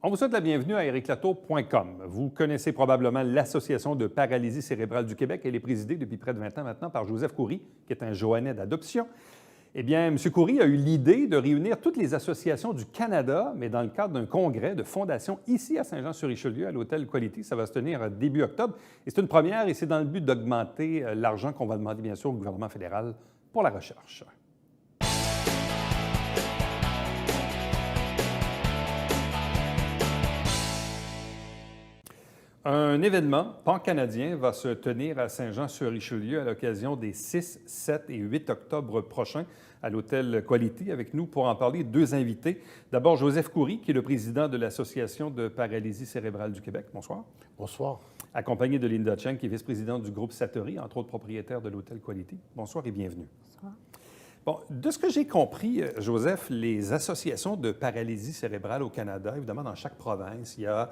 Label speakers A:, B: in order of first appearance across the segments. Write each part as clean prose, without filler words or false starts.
A: On vous souhaite la bienvenue à ericlatour.com. Vous connaissez probablement l'Association de paralysie cérébrale du Québec. Elle est présidée depuis près de 20 ans maintenant par Joseph Coury, qui est un Joannais d'adoption. Eh bien, M. Coury a eu l'idée de réunir toutes les associations du Canada, mais dans le cadre d'un congrès de fondation ici à Saint-Jean-sur-Richelieu, à l'Hôtel Quality. Ça va se tenir début octobre. Et c'est une première et c'est dans le but d'augmenter l'argent qu'on va demander, bien sûr, au gouvernement fédéral pour la recherche. Un événement pan-canadien va se tenir à Saint-Jean-sur-Richelieu à l'occasion des 6, 7 et 8 octobre prochains à l'Hôtel Quality. Avec nous pour en parler, deux invités. D'abord, Joseph Coury, qui est le président de l'Association de paralysie cérébrale du Québec. Bonsoir.
B: Bonsoir.
A: Accompagné de Linda Cheng, qui est vice-présidente du groupe Satori, entre autres propriétaire de l'Hôtel Quality. Bonsoir et bienvenue.
C: Bonsoir.
A: Bon, de ce que j'ai compris, Joseph, les associations de paralysie cérébrale au Canada, évidemment, dans chaque province, il y a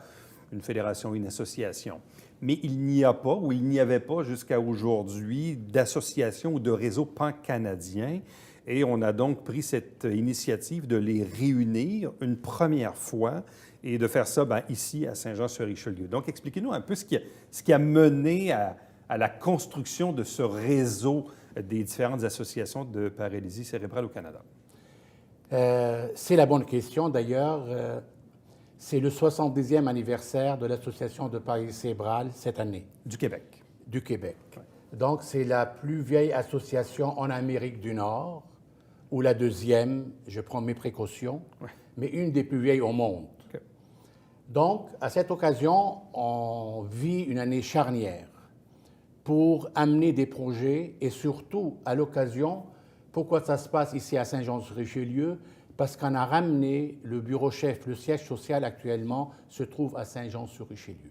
A: une fédération, une association. Mais il n'y a pas, ou il n'y avait pas jusqu'à aujourd'hui, d'association ou de réseau pan-canadien. Et on a donc pris cette initiative de les réunir une première fois et de faire ça ici à Saint-Jean-sur-Richelieu. Donc, expliquez-nous un peu ce qui a mené à la construction de ce réseau des différentes associations de paralysie cérébrale au Canada.
B: C'est la bonne question. D'ailleurs, c'est le 70e anniversaire de l'Association de paralysie cérébrale cette année.
A: Du Québec.
B: Du Québec.
A: Ouais.
B: Donc, c'est la plus vieille association en Amérique du Nord, ou la deuxième, je prends mes précautions, mais une des plus vieilles au monde.
A: Okay.
B: Donc, à cette occasion, on vit une année charnière pour amener des projets et surtout, à l'occasion, pourquoi ça se passe ici à Saint-Jean-sur-Richelieu? Parce qu'on a ramené le bureau chef, le siège social actuellement se trouve à Saint-Jean-sur-Richelieu.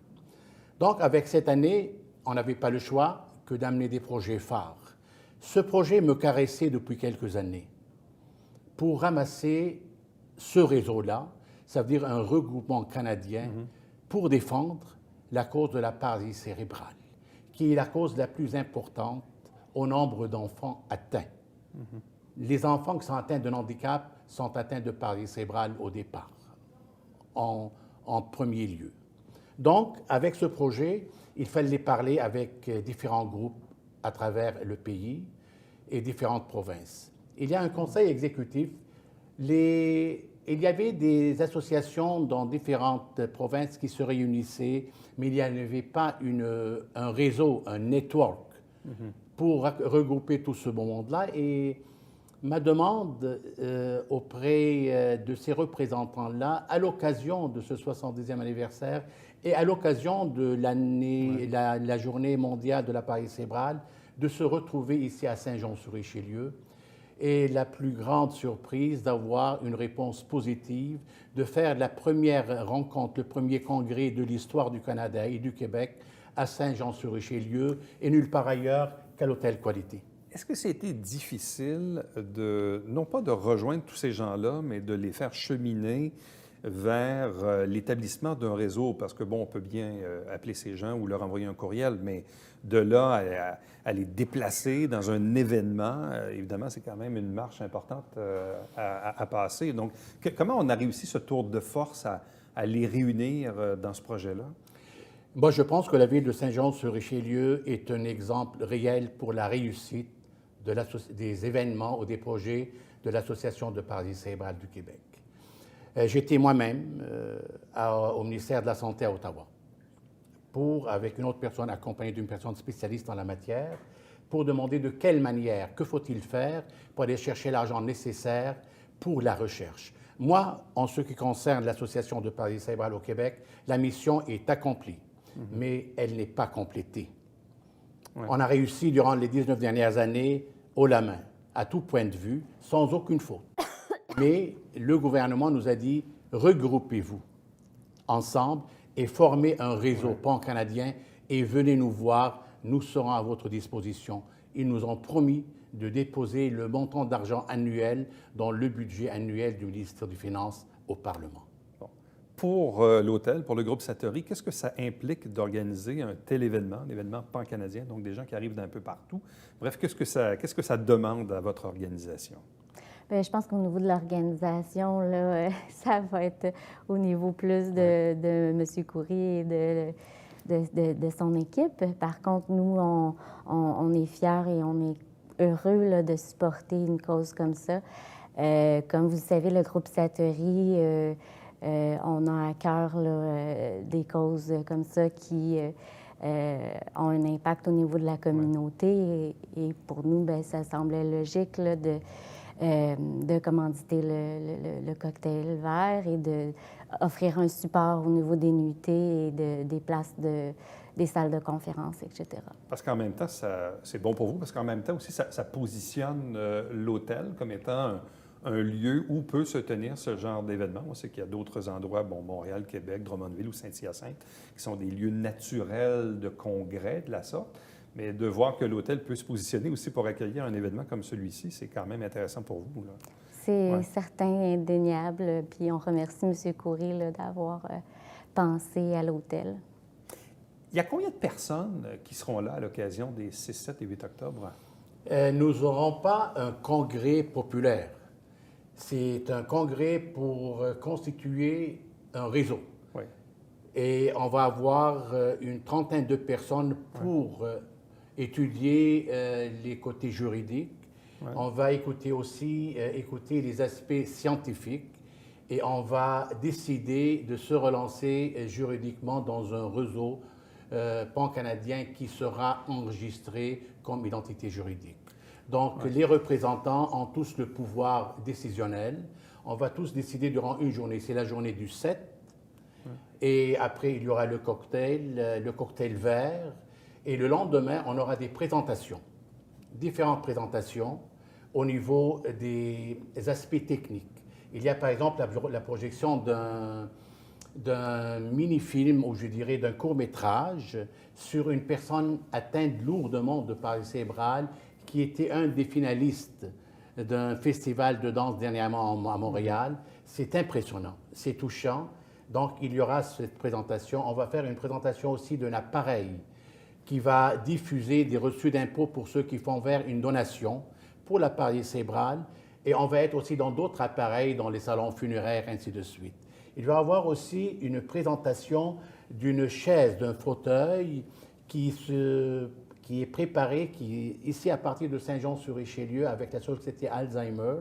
B: Donc, avec cette année, on n'avait pas le choix que d'amener des projets phares. Ce projet me caressait depuis quelques années pour ramasser ce réseau-là, ça veut dire un regroupement canadien pour défendre la cause de la paralysie cérébrale, qui est la cause la plus importante au nombre d'enfants atteints. Les enfants qui sont atteints d'un handicap sont atteints de paralysie cérébrale au départ, en premier lieu. Donc, avec ce projet, il fallait parler avec différents groupes à travers le pays et différentes provinces. Il y a un conseil exécutif. Il y avait des associations dans différentes provinces qui se réunissaient, mais il n'y avait pas un réseau, un network pour regrouper tout ce beau monde-là. Et ma demande auprès de ces représentants-là, à l'occasion de ce 70e anniversaire et à l'occasion de la journée mondiale de la paralysie cérébrale, de se retrouver ici à Saint-Jean-sur-Richelieu. Et la plus grande surprise d'avoir une réponse positive, de faire la première rencontre, le premier congrès de l'histoire du Canada et du Québec à Saint-Jean-sur-Richelieu et nulle part ailleurs qu'à l'Hôtel Quality.
A: Est-ce que c'était difficile non pas de rejoindre tous ces gens-là, mais de les faire cheminer vers l'établissement d'un réseau? Parce que, bon, on peut bien appeler ces gens ou leur envoyer un courriel, mais de là à les déplacer dans un événement, évidemment, c'est quand même une marche importante à passer. Donc, comment on a réussi ce tour de force à les réunir dans ce projet-là?
B: Moi, je pense que la ville de Saint-Jean-sur-Richelieu est un exemple réel pour la réussite des événements ou des projets de l'Association de paralysie cérébrale du Québec. J'étais moi-même au ministère de la Santé à Ottawa avec une autre personne accompagnée d'une personne spécialiste en la matière pour demander de quelle manière, que faut-il faire pour aller chercher l'argent nécessaire pour la recherche. Moi, en ce qui concerne l'Association de paralysie cérébrale au Québec, la mission est accomplie, mais elle n'est pas complétée. Ouais. On a réussi durant les 19 dernières années haut la main, à tout point de vue, sans aucune faute. Mais le gouvernement nous a dit, regroupez-vous ensemble et formez un réseau pan-canadien et venez nous voir, nous serons à votre disposition. Ils nous ont promis de déposer le montant d'argent annuel dans le budget annuel du ministère des Finances au Parlement.
A: Bon. Pour l'hôtel, pour le groupe Satori, qu'est-ce que ça implique d'organiser un tel événement, un événement pan-canadien, donc des gens qui arrivent d'un peu partout? Bref, qu'est-ce que ça demande à votre organisation?
C: Bien, je pense qu'au niveau de l'organisation, là, ça va être au niveau plus de M. Coury et de son équipe. Par contre, nous, on est fiers et on est heureux là, de supporter une cause comme ça. Comme vous le savez, le groupe Satori, on a à cœur là, des causes comme ça qui ont un impact au niveau de la communauté. Et pour nous, bien, ça semblait logique là, de commanditer le cocktail vert et d'offrir un support au niveau des nuitées et des places des salles de conférence, etc.
A: Parce qu'en même temps, c'est bon pour vous, parce qu'en même temps aussi, ça positionne l'hôtel comme étant un lieu où peut se tenir ce genre d'événement. On sait qu'il y a d'autres endroits, bon, Montréal, Québec, Drummondville ou Saint-Hyacinthe, qui sont des lieux naturels de congrès de la sorte. Mais de voir que l'hôtel peut se positionner aussi pour accueillir un événement comme celui-ci, c'est quand même intéressant pour vous, là.
C: C'est certain, indéniable. Puis on remercie M. Coury là, d'avoir pensé à l'hôtel.
A: Il y a combien de personnes qui seront là à l'occasion des 6, 7 et 8 octobre?
B: Nous n'aurons pas un congrès populaire. C'est un congrès pour constituer un réseau.
A: Oui.
B: Et on va avoir une trentaine de personnes pour étudier les côtés juridiques. Ouais. On va écouter aussi les aspects scientifiques et on va décider de se relancer juridiquement dans un réseau pan-canadien qui sera enregistré comme identité juridique. Donc, les représentants ont tous le pouvoir décisionnel. On va tous décider durant une journée. C'est la journée du 7. Et après, il y aura le cocktail vert. Et le lendemain, on aura des présentations, différentes présentations au niveau des aspects techniques. Il y a par exemple la projection d'un mini-film, ou je dirais d'un court-métrage, sur une personne atteinte lourdement de paralysie cérébrale qui était un des finalistes d'un festival de danse dernièrement à Montréal. C'est impressionnant, c'est touchant. Donc, il y aura cette présentation. On va faire une présentation aussi d'un appareil qui va diffuser des reçus d'impôts pour ceux qui font vers une donation pour la paralysie cérébrale. Et on va être aussi dans d'autres appareils, dans les salons funéraires, ainsi de suite. Il va y avoir aussi une présentation d'une chaise, d'un fauteuil qui est préparé, qui est ici à partir de Saint-Jean-sur-Richelieu avec la Société Alzheimer,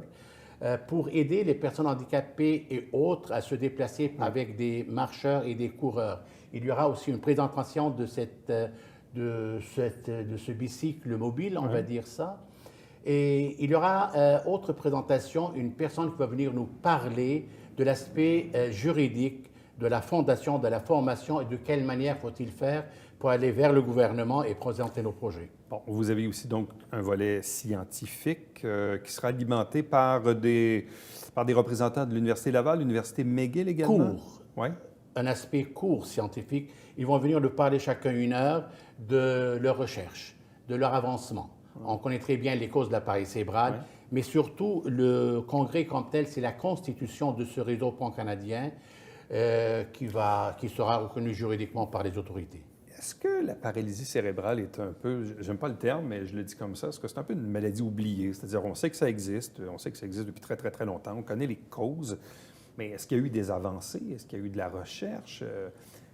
B: pour aider les personnes handicapées et autres à se déplacer avec des marcheurs et des coureurs. Il y aura aussi une présentation de ce bicycle mobile, on va dire ça. Et il y aura autre présentation, une personne qui va venir nous parler de l'aspect juridique de la fondation, de la formation et de quelle manière faut-il faire pour aller vers le gouvernement et présenter nos projets.
A: Bon, vous avez aussi donc un volet scientifique qui sera alimenté par des représentants de l'Université Laval, l'Université McGill également.
B: Cours.
A: Oui.
B: Un aspect court scientifique. Ils vont venir nous parler chacun une heure de leur recherche, de leur avancement. On connaît très bien les causes de la paralysie cérébrale, mais surtout le congrès comme tel, c'est la constitution de ce réseau pan-canadien qui sera reconnu juridiquement par les autorités.
A: Est-ce que la paralysie cérébrale est un peu, j'aime pas le terme, mais je le dis comme ça, est-ce que c'est un peu une maladie oubliée? C'est-à-dire, on sait que ça existe depuis très, très, très longtemps, on connaît les causes, mais est-ce qu'il y a eu des avancées? Est-ce qu'il y a eu de la recherche?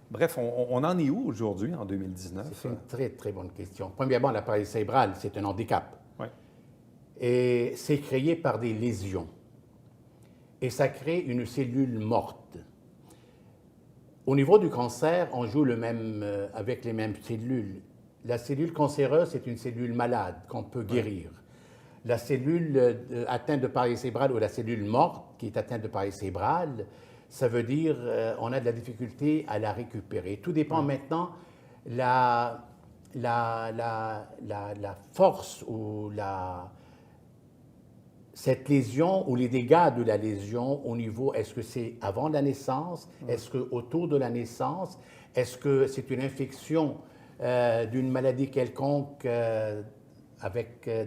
A: Bref, on en est où aujourd'hui, en 2019?
B: C'est une très, très bonne question. Premièrement, la paralysie cérébrale, c'est un handicap.
A: Oui.
B: Et c'est créé par des lésions. Et ça crée une cellule morte. Au niveau du cancer, on joue avec les mêmes cellules. La cellule cancéreuse, c'est une cellule malade qu'on peut guérir. La cellule atteinte de paralysie cérébrale ou la cellule morte qui est atteinte de paralysie cérébrale, ça veut dire on a de la difficulté à la récupérer. Tout dépend maintenant la force ou cette lésion ou les dégâts de la lésion au niveau, est-ce que c'est avant la naissance, est-ce que autour de la naissance, est-ce que c'est une infection d'une maladie quelconque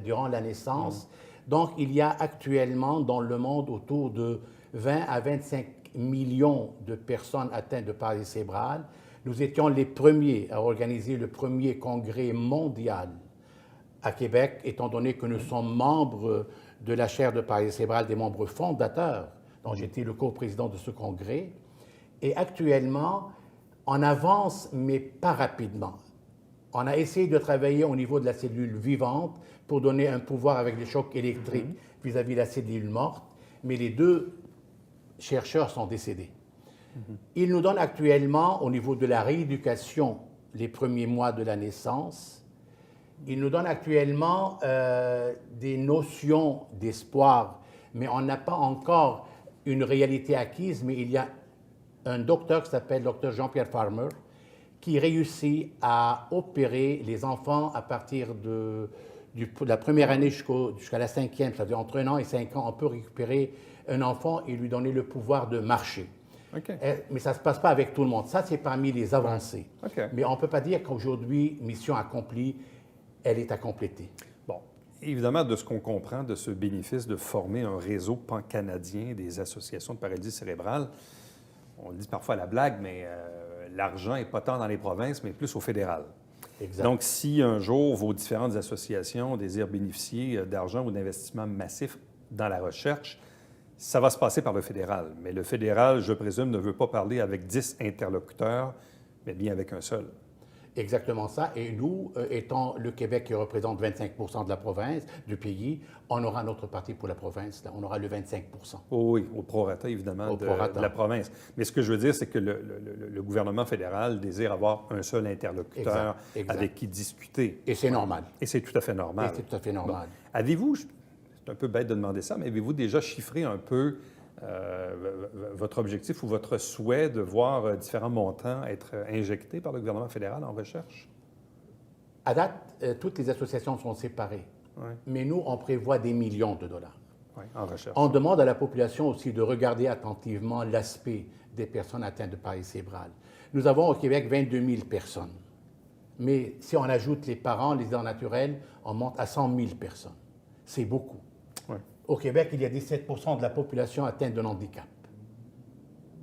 B: durant la naissance. Donc, il y a actuellement dans le monde autour de 20 à 25 millions de personnes atteintes de paralysie cérébrale. Nous étions les premiers à organiser le premier congrès mondial à Québec, étant donné que nous sommes membres de la chaire de paralysie cérébrale, des membres fondateurs, dont j'étais le co-président de ce congrès. Et actuellement, on avance, mais pas rapidement. On a essayé de travailler au niveau de la cellule vivante pour donner un pouvoir avec des chocs électriques vis-à-vis de la cellule morte, mais les deux chercheurs sont décédés. Ils nous donnent actuellement, au niveau de la rééducation, les premiers mois de la naissance. Ils nous donnent actuellement des notions d'espoir, mais on n'a pas encore une réalité acquise, mais il y a un docteur qui s'appelle Dr Jean-Pierre Farmer qui réussit à opérer les enfants à partir de la première année jusqu'à la cinquième, c'est-à-dire entre 1 an et 5 ans, on peut récupérer un enfant et lui donner le pouvoir de marcher.
A: OK.
B: Mais ça ne se passe pas avec tout le monde. Ça, c'est parmi les avancées.
A: OK.
B: Mais on ne peut pas dire qu'aujourd'hui, mission accomplie, elle est à compléter.
A: Bon, évidemment, de ce qu'on comprend de ce bénéfice de former un réseau pan-canadien des associations de paralysie cérébrale, on le dit parfois à la blague, mais l'argent n'est pas tant dans les provinces, mais plus au fédéral.
B: Exact.
A: Donc, si un jour vos différentes associations désirent bénéficier d'argent ou d'investissements massifs dans la recherche, ça va se passer par le fédéral. Mais le fédéral, je présume, ne veut pas parler avec 10 interlocuteurs, mais bien avec un seul.
B: Exactement ça. Et nous, étant le Québec qui représente 25 % de la province, du pays, on aura notre parti pour la province. Là. On aura le 25 %
A: Oh oui, au prorata, évidemment, de la province. Mais ce que je veux dire, c'est que le gouvernement fédéral désire avoir un seul interlocuteur
B: exact.
A: avec qui discuter.
B: Et c'est normal.
A: Et c'est tout à fait normal.
B: Et c'est tout à fait normal.
A: Bon. Avez-vous, c'est un peu bête de demander ça, mais avez-vous déjà chiffré un peu votre objectif ou votre souhait de voir différents montants être injectés par le gouvernement fédéral en recherche?
B: À date, toutes les associations sont séparées.
A: Ouais.
B: Mais nous, on prévoit des millions de dollars.
A: Oui, en recherche.
B: On demande à la population aussi de regarder attentivement l'aspect des personnes atteintes de paralysie cérébrale. Nous avons au Québec 22 000 personnes. Mais si on ajoute les parents, les aidants naturels, on monte à 100 000 personnes. C'est beaucoup.
A: Ouais.
B: Au Québec, il y a 17 % de la population atteinte d'un handicap.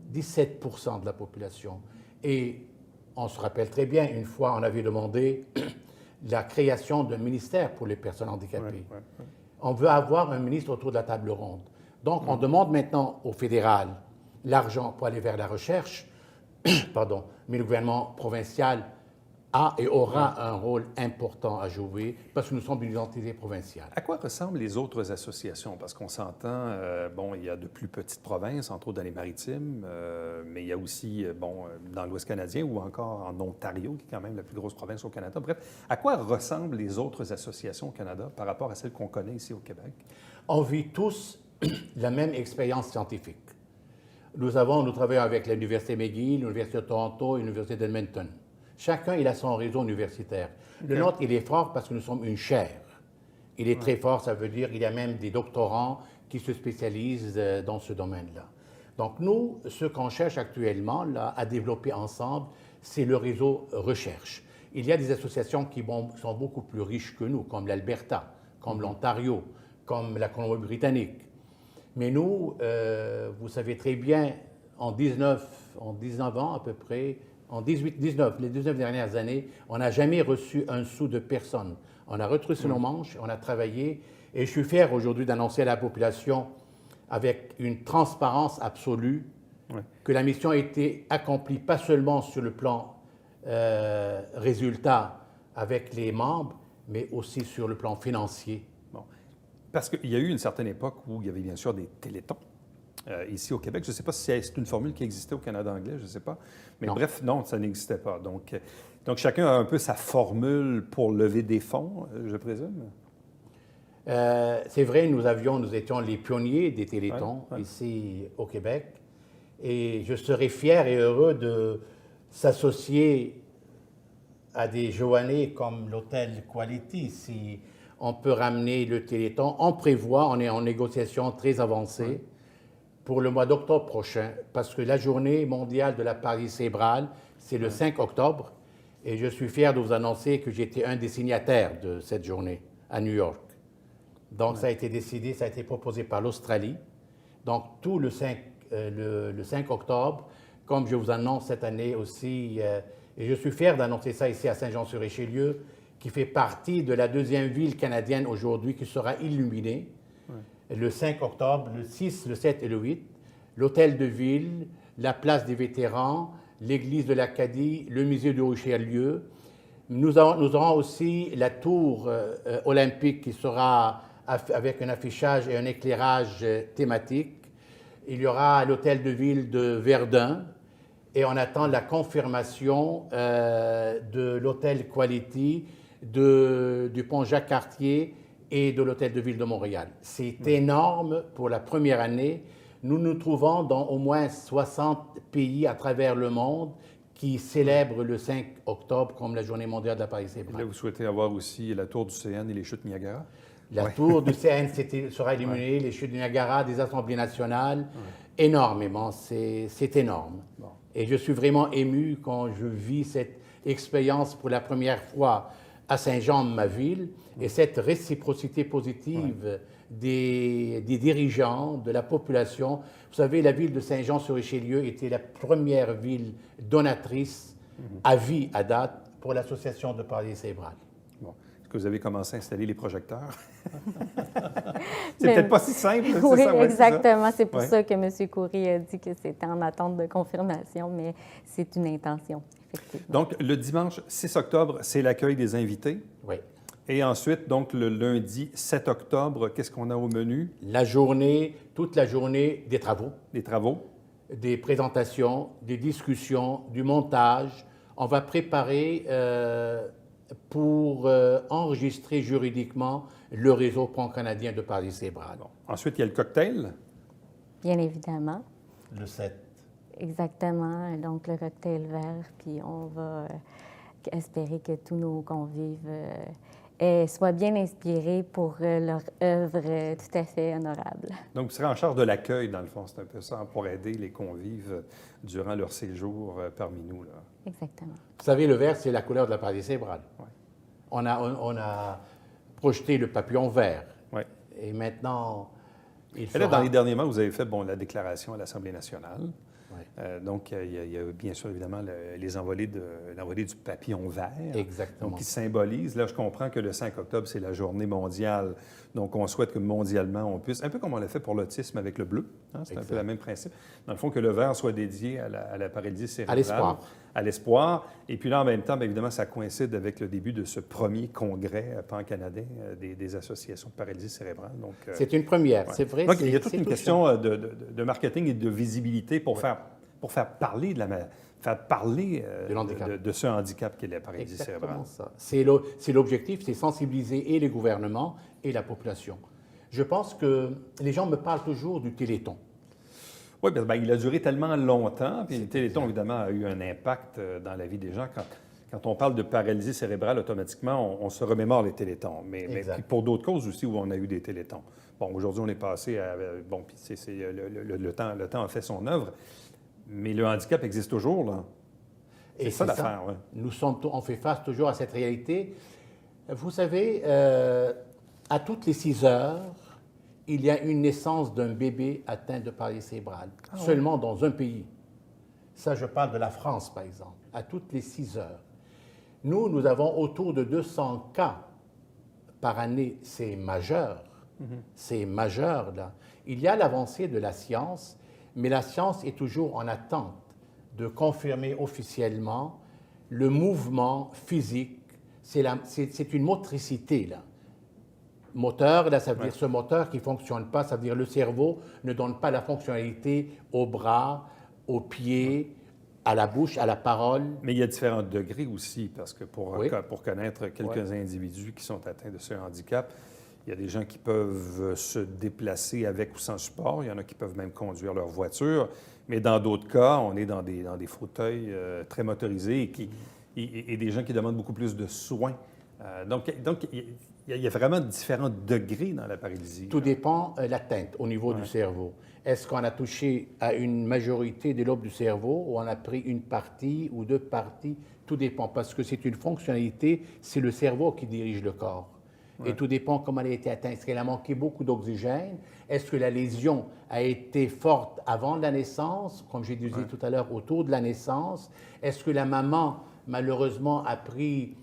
B: 17 % de la population. Et on se rappelle très bien, une fois, on avait demandé la création d'un ministère pour les personnes handicapées.
A: Ouais.
B: On veut avoir un ministre autour de la table ronde. Donc, on demande maintenant au fédéral l'argent pour aller vers la recherche, pardon, mais le gouvernement provincial a et aura un rôle important à jouer parce que nous sommes une entité provinciale.
A: À quoi ressemblent les autres associations? Parce qu'on s'entend, bon, il y a de plus petites provinces, entre autres dans les Maritimes, mais il y a aussi, bon, dans l'Ouest canadien ou encore en Ontario, qui est quand même la plus grosse province au Canada. Bref, à quoi ressemblent les autres associations au Canada par rapport à celles qu'on connaît ici au Québec?
B: On vit tous la même expérience scientifique. Nous travaillons avec l'Université McGill, l'Université de Toronto et l'Université d'Edmonton. Chacun, il a son réseau universitaire. Okay. Le nôtre, il est fort parce que nous sommes une chaire. Il est très fort, ça veut dire qu'il y a même des doctorants qui se spécialisent dans ce domaine-là. Donc nous, ce qu'on cherche actuellement là, à développer ensemble, c'est le réseau recherche. Il y a des associations qui sont beaucoup plus riches que nous, comme l'Alberta, comme l'Ontario, comme la Colombie-Britannique. Mais nous, vous savez très bien, en 19 ans à peu près, les 19 dernières années, on n'a jamais reçu un sou de personne. On a retroussé nos manches, on a travaillé, et je suis fier aujourd'hui d'annoncer à la population, avec une transparence absolue, que la mission a été accomplie pas seulement sur le plan résultat avec les membres, mais aussi sur le plan financier.
A: Bon. Parce qu'il y a eu une certaine époque où il y avait bien sûr des télétons. Ici au Québec. Je ne sais pas si c'est une formule qui existait au Canada anglais, je ne sais pas. Mais non. Bref, non, ça n'existait pas. Donc, chacun a un peu sa formule pour lever des fonds, je présume.
B: C'est vrai, nous étions les pionniers des télétons ici au Québec. Et je serais fier et heureux de s'associer à des Joannais comme l'hôtel Quality. Si on peut ramener le téléthon, on prévoit, on est en négociation très avancée. Pour le mois d'octobre prochain, parce que la journée mondiale de la paralysie cérébrale, c'est le 5 octobre, et je suis fier de vous annoncer que j'étais un des signataires de cette journée à New York. Donc, ça a été décidé, ça a été proposé par l'Australie. Donc, tout le 5 octobre, comme je vous annonce cette année aussi, et je suis fier d'annoncer ça ici à Saint-Jean-sur-Richelieu, qui fait partie de la deuxième ville canadienne aujourd'hui qui sera illuminée. le 5 octobre, le 6, le 7 et le 8, l'hôtel de ville, la place des vétérans, l'église de l'Acadie, le musée de Richelieu. Nous aurons aussi la tour olympique qui sera avec un affichage et un éclairage thématique. Il y aura l'hôtel de ville de Verdun et on attend la confirmation de l'hôtel Quality, du pont Jacques-Cartier et de l'hôtel de ville de Montréal. C'est énorme pour la première année. Nous nous trouvons dans au moins 60 pays à travers le monde qui célèbrent le 5 octobre comme la Journée mondiale de la Paris cérébrale.
A: Là, vous souhaitez avoir aussi la tour du CN et les chutes Niagara?
B: La tour du CN sera illuminée, les chutes du Niagara, des assemblées nationales, énormément, c'est énorme.
A: Bon.
B: Et je suis vraiment ému quand je vis cette expérience pour la première fois à Saint-Jean, ma ville, et cette réciprocité positive des dirigeants, de la population. Vous savez, la ville de Saint-Jean-sur-Richelieu était la première ville donatrice à vie, à date, pour l'Association de paralysie cérébrale.
A: Bon. Est-ce que vous avez commencé à installer les projecteurs? C'est peut-être pas si simple.
C: Oui,
A: ça,
C: exactement. C'est pour
A: Ouais.
C: ça que M. Coury a dit que c'était en attente de confirmation, mais c'est une intention, effectivement.
A: Donc, le dimanche 6 octobre, c'est l'accueil des invités.
B: Oui.
A: Et ensuite, donc, le lundi 7 octobre, qu'est-ce qu'on a au menu?
B: La journée, toute la journée des travaux,
A: Les travaux.
B: des présentations, des discussions, du montage. On va préparer pour enregistrer juridiquement le réseau pan-canadien de paralysie cérébrale.
A: Bon. Ensuite, il y a le cocktail.
C: Bien évidemment.
B: Le 7.
C: Exactement. Donc, le cocktail vert, puis on va espérer que tous nos convives soient bien inspirés pour leur œuvre tout à fait honorable.
A: Donc, vous serez en charge de l'accueil, dans le fond. C'est un peu ça, pour aider les convives durant leur séjour parmi nous, là.
C: Exactement.
B: Vous savez, le vert, c'est la couleur de la paralysie cérébrale.
A: Ouais.
B: On a projeté le papillon vert.
A: Oui.
B: Et maintenant, il
A: Et
B: fera...
A: là, dans les derniers mois, vous avez fait la déclaration à l'Assemblée nationale.
B: Ouais.
A: Donc, il y a bien sûr, évidemment, l'envolée du papillon vert.
B: Exactement.
A: Donc, qui symbolise, là, je comprends que le 5 octobre, c'est la journée mondiale. Donc, on souhaite que mondialement, on puisse, un peu comme on l'a fait pour l'autisme avec le bleu, hein, c'est un peu le même principe, dans le fond, que le vert soit dédié à la paralysie cérébrale.
B: À l'espoir.
A: À l'espoir. Et puis là, en même temps, bien évidemment, ça coïncide avec le début de ce premier congrès pan-canadien des associations de paralysie cérébrale. Donc,
B: C'est une première,
A: ouais.
B: c'est vrai.
A: Donc, il y a toute
B: c'est
A: une
B: touchant.
A: question de marketing et de visibilité pour faire parler de ce handicap qu'est la paralysie
B: Exactement
A: cérébrale.
B: ça. C'est l'objectif, c'est sensibiliser et les gouvernements et la population. Je pense que les gens me parlent toujours du Téléthon.
A: Oui, bien, il a duré tellement longtemps, puis le Téléthon, évidemment, a eu un impact dans la vie des gens. Quand on parle de paralysie cérébrale, automatiquement, on se remémore les Télétons. Mais puis pour d'autres causes aussi où on a eu des Télétons. Bon, aujourd'hui, on est passé à... Bon, puis le temps a fait son œuvre, mais le handicap existe toujours, là. C'est ça l'affaire, oui.
B: On fait face toujours à cette réalité. Vous savez, à toutes les 6 heures, il y a une naissance d'un bébé atteint de paralysie cérébrale, seulement dans un pays. Ça, je parle de la France, par exemple, à toutes les 6 heures. Nous avons autour de 200 cas par année. C'est majeur. C'est majeur, là. Il y a l'avancée de la science, mais la science est toujours en attente de confirmer officiellement le mouvement physique. C'est une motricité, là. Moteur, là, ça veut dire ce moteur qui ne fonctionne pas, ça veut dire le cerveau ne donne pas la fonctionnalité aux bras, aux pieds, à la bouche, à la parole.
A: Mais il y a différents degrés aussi, parce que pour connaître quelques
B: Oui.
A: individus qui sont atteints de ce handicap, il y a des gens qui peuvent se déplacer avec ou sans support. Il y en a qui peuvent même conduire leur voiture. Mais dans d'autres cas, on est dans des fauteuils très motorisés et des gens qui demandent beaucoup plus de soins. Donc il y a vraiment différents degrés dans la paralysie.
B: Tout dépend de l'atteinte au niveau du cerveau. Est-ce qu'on a touché à une majorité des lobes du cerveau ou on a pris une partie ou 2 parties? Tout dépend, parce que c'est une fonctionnalité, c'est le cerveau qui dirige le corps. Et tout dépend comment elle a été atteinte. Est-ce qu'elle a manqué beaucoup d'oxygène? Est-ce que la lésion a été forte avant la naissance, comme j'ai dit tout à l'heure, autour de la naissance? Est-ce que la maman, malheureusement, a pris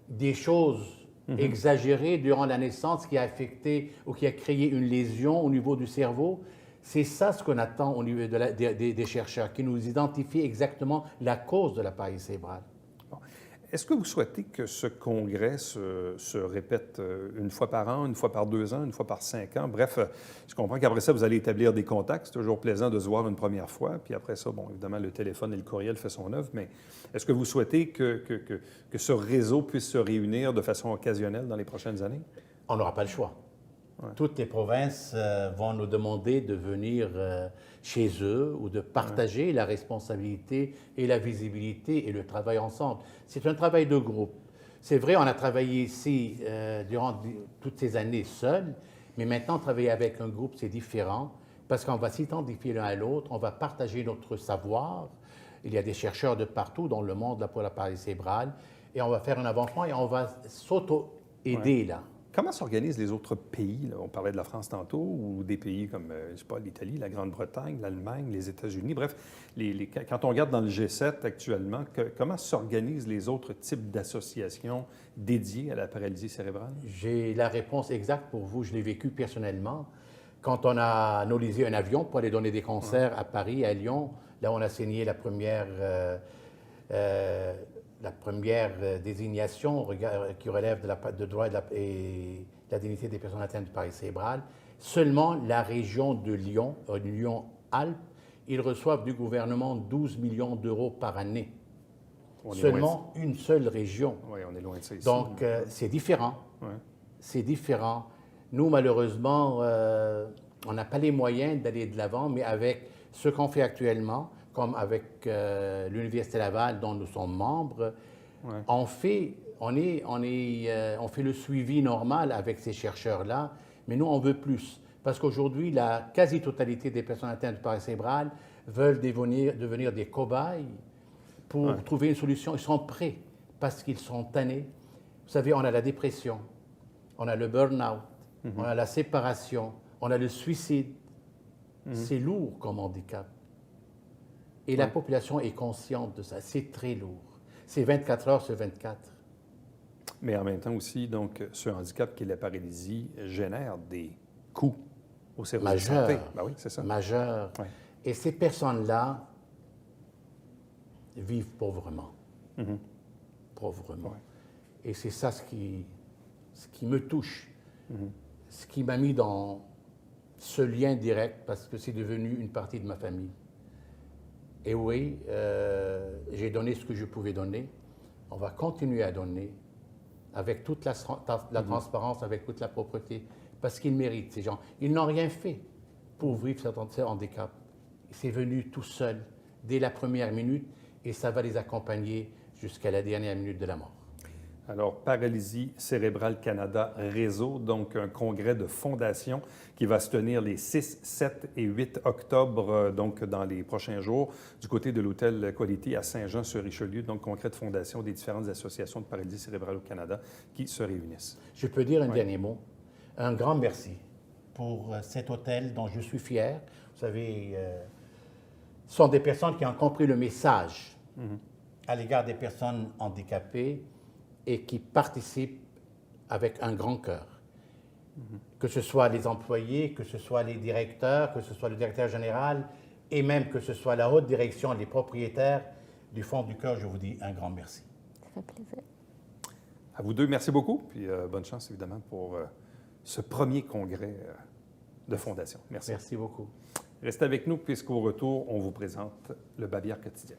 B: des choses exagéré durant la naissance qui a affecté ou qui a créé une lésion au niveau du cerveau. C'est ça ce qu'on attend au niveau des chercheurs, qui nous identifient exactement la cause de la paralysie cérébrale.
A: Bon. Est-ce que vous souhaitez que ce congrès se répète une fois par an, une fois par 2 ans, une fois par 5 ans? Bref, je comprends qu'après ça, vous allez établir des contacts. C'est toujours plaisant de se voir une première fois. Puis après ça, bon, évidemment, le téléphone et le courriel fait son œuvre. Mais est-ce que vous souhaitez que ce réseau puisse se réunir de façon occasionnelle dans les prochaines années?
B: On n'aura pas le choix. Ouais. Toutes les provinces vont nous demander de venir chez eux ou de partager la responsabilité et la visibilité et le travail ensemble. C'est un travail de groupe. C'est vrai, on a travaillé ici durant toutes ces années seul, mais maintenant, travailler avec un groupe, c'est différent parce qu'on va s'identifier l'un à l'autre, on va partager notre savoir. Il y a des chercheurs de partout dans le monde là, pour la paralysie cérébrale et on va faire un avancement et on va s'auto-aider là.
A: Comment s'organisent les autres pays? Là? On parlait de la France tantôt, ou des pays comme, je sais pas, l'Italie, la Grande-Bretagne, l'Allemagne, les États-Unis. Bref, quand on regarde dans le G7 actuellement, comment s'organisent les autres types d'associations dédiées à la paralysie cérébrale?
B: J'ai la réponse exacte pour vous. Je l'ai vécu personnellement. Quand on a analysé un avion pour aller donner des concerts à Paris, à Lyon, là, on a signé la première désignation qui relève de droit et de la dignité des personnes atteintes de paralysie cérébrale. Seulement la région de Lyon, Lyon-Alpes, ils reçoivent du gouvernement 12 millions d'euros par année. Seulement une seule région.
A: Oui, on est loin de ça ici.
B: Donc, c'est différent.
A: Ouais.
B: C'est différent. Nous, malheureusement, on n'a pas les moyens d'aller de l'avant, mais avec ce qu'on fait actuellement, comme avec l'Université Laval, dont nous sommes membres, ouais. on fait le suivi normal avec ces chercheurs-là, mais nous, on veut plus. Parce qu'aujourd'hui, la quasi-totalité des personnes atteintes de paralysie cérébrale veulent devenir des cobayes pour ouais. trouver une solution. Ils sont prêts parce qu'ils sont tannés. Vous savez, on a la dépression, on a le burn-out, on a la séparation, on a le suicide. C'est lourd comme handicap. Et la population est consciente de ça. C'est très lourd. C'est 24 heures sur 24.
A: Mais en même temps aussi, donc, ce handicap qui est la paralysie génère des coûts au service de santé. Ben oui, c'est ça.
B: Majeur. Ouais. Et ces personnes-là vivent pauvrement. Pauvrement. Ouais. Et c'est ça ce qui me touche. Ce qui m'a mis dans ce lien direct parce que c'est devenu une partie de ma famille. Et oui, j'ai donné ce que je pouvais donner. On va continuer à donner avec toute la transparence, avec toute la propreté, parce qu'ils méritent, ces gens. Ils n'ont rien fait pour vivre cet handicap. C'est venu tout seul, dès la première minute, et ça va les accompagner jusqu'à la dernière minute de la mort.
A: Alors, Paralysie cérébrale Canada Réseau, donc un congrès de fondation qui va se tenir les 6, 7 et 8 octobre, donc dans les prochains jours, du côté de l'hôtel Quality à Saint-Jean-sur-Richelieu, donc congrès de fondation des différentes associations de paralysie cérébrale au Canada qui se réunissent.
B: Je peux dire un dernier mot. Un grand merci pour cet hôtel dont je suis fier. Vous savez, ce sont des personnes qui ont compris le message à l'égard des personnes handicapées et qui participent avec un grand cœur. Que ce soit les employés, que ce soit les directeurs, que ce soit le directeur général, et même que ce soit la haute direction, les propriétaires, du fond du cœur, je vous dis un grand merci.
C: Ça fait plaisir.
A: À vous deux, merci beaucoup, puis bonne chance évidemment pour ce premier congrès de fondation. Merci.
B: Merci beaucoup.
A: Restez avec nous puisqu'au retour, on vous présente le Babillard quotidien.